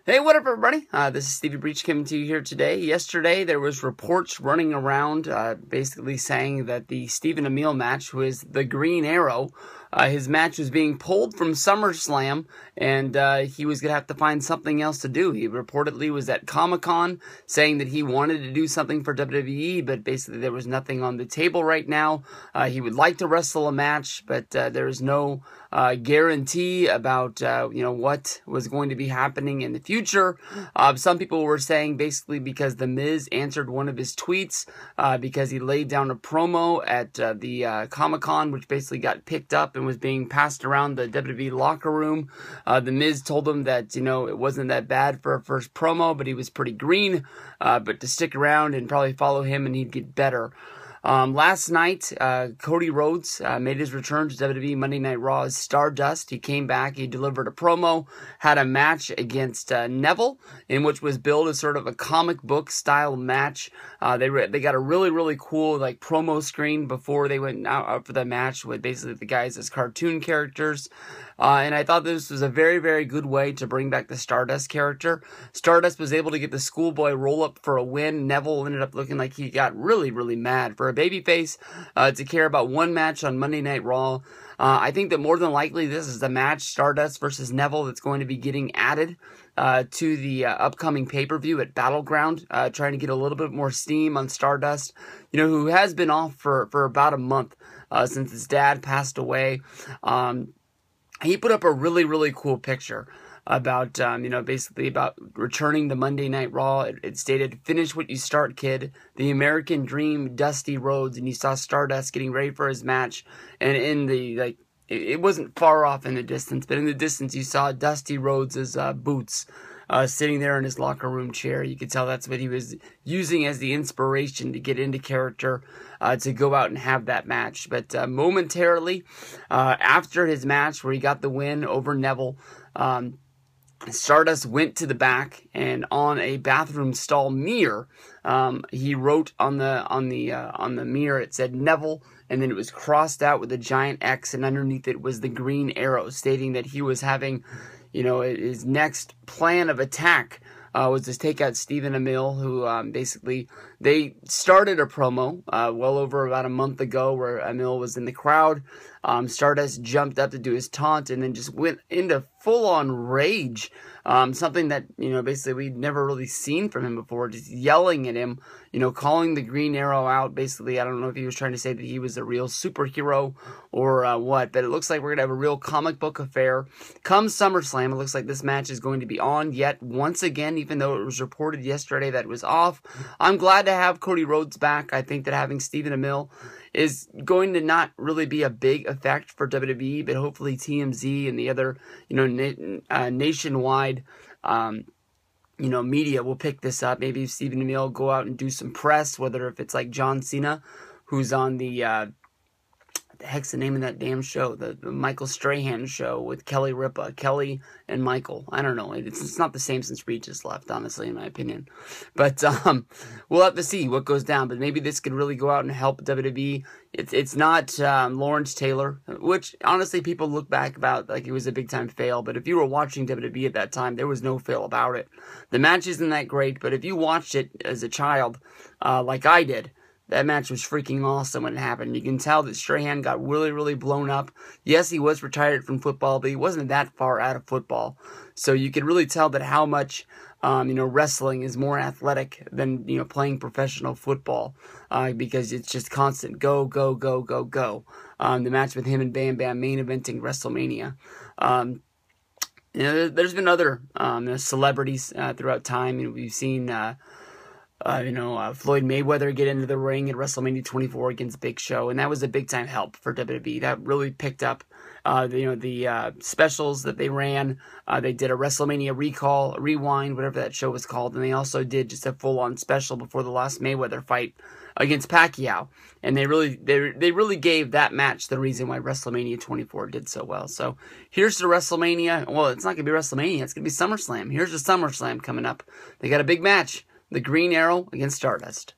Hey, what up, everybody? This is Stevie Breach coming to you here today. Yesterday, there was reports running around basically saying that the Stephen Amell match, who is the Green Arrow, his match was being pulled from SummerSlam, and he was going to have to find something else to do. He reportedly was at Comic-Con saying that he wanted to do something for WWE, but basically there was nothing on the table right now. He would like to wrestle a match, but there is no guarantee about what was going to be happening in the future. Some people were saying basically because The Miz answered one of his tweets because he laid down a promo at the Comic-Con, which basically got picked up and was being passed around the WWE locker room. The Miz told him that, it wasn't that bad for a first promo, but he was pretty green, but to stick around and probably follow him and he'd get better. Last night, Cody Rhodes made his return to WWE Monday Night Raw as Stardust. He came back, he delivered a promo, had a match against Neville, in which was billed as sort of a comic book style match. They got a really cool promo screen before they went out for the match with basically the guys as cartoon characters. And I thought this was a very good way to bring back the Stardust character. Stardust was able to get the schoolboy roll-up for a win. Neville ended up looking like he got really mad. For a babyface to care about one match on Monday Night Raw, I think that more than likely this is the match, Stardust versus Neville, that's going to be getting added to the upcoming pay-per-view at Battleground, trying to get a little bit more steam on Stardust, who has been off for about a month since his dad passed away. He put up a really cool picture about, basically about returning to Monday Night Raw. It stated, "Finish what you start, kid. The American Dream, Dusty Rhodes." And you saw Stardust getting ready for his match. And in the, it wasn't far off in the distance, but in the distance you saw Dusty Rhodes' boots sitting there in his locker room chair. You could tell that's what he was using as the inspiration to get into character, to go out and have that match. But momentarily, after his match where he got the win over Neville, Stardust went to the back, and on a bathroom stall mirror, he wrote on the mirror, it said Neville, and then it was crossed out with a giant X, and underneath it was the Green Arrow, stating that he was having, his next plan of attack was to take out Stephen Amell, who basically, they started a promo well over about a month ago where Amell was in the crowd. Stardust jumped up to do his taunt and then just went into full-on rage. Something that, basically we'd never really seen from him before, just yelling at him, calling the Green Arrow out. Basically, I don't know if he was trying to say that he was a real superhero or what, but it looks like we're going to have a real comic book affair. Come SummerSlam, it looks like this match is going to be on yet once again, even though it was reported yesterday that it was off. I'm glad to have Cody Rhodes back. I think that having Stephen Amell is going to not really be a big effect for WWE, but hopefully TMZ and the other, nationwide, media will pick this up. Maybe Stephen Amell will go out and do some press, whether if it's like John Cena, who's on the heck's the name of that damn show? The Michael Strahan show with Kelly Ripa. Kelly and Michael. I don't know. It's not the same since Regis left, honestly, in my opinion. But we'll have to see what goes down. But maybe this could really go out and help WWE. It's not Lawrence Taylor, which honestly people look back about like it was a big time fail. But if you were watching WWE at that time, there was no fail about it. The match isn't that great, but if you watched it as a child, like I did, that match was freaking awesome when it happened. You can tell that Strahan got really blown up. Yes, he was retired from football, but he wasn't that far out of football. So you could really tell that how much, wrestling is more athletic than, playing professional football. Because it's just constant go. The match with him and Bam Bam main eventing WrestleMania. There's been other celebrities throughout time. We've seen Floyd Mayweather get into the ring at WrestleMania 24 against Big Show, and that was a big-time help for WWE. That really picked up, the specials that they ran. They did a WrestleMania Rewind, whatever that show was called, and they also did just a full-on special before the last Mayweather fight against Pacquiao, and they really gave that match the reason why WrestleMania 24 did so well. So here's the WrestleMania. Well, it's not going to be WrestleMania. It's going to be SummerSlam. Here's the SummerSlam coming up. They got a big match. The Green Arrow against Stardust.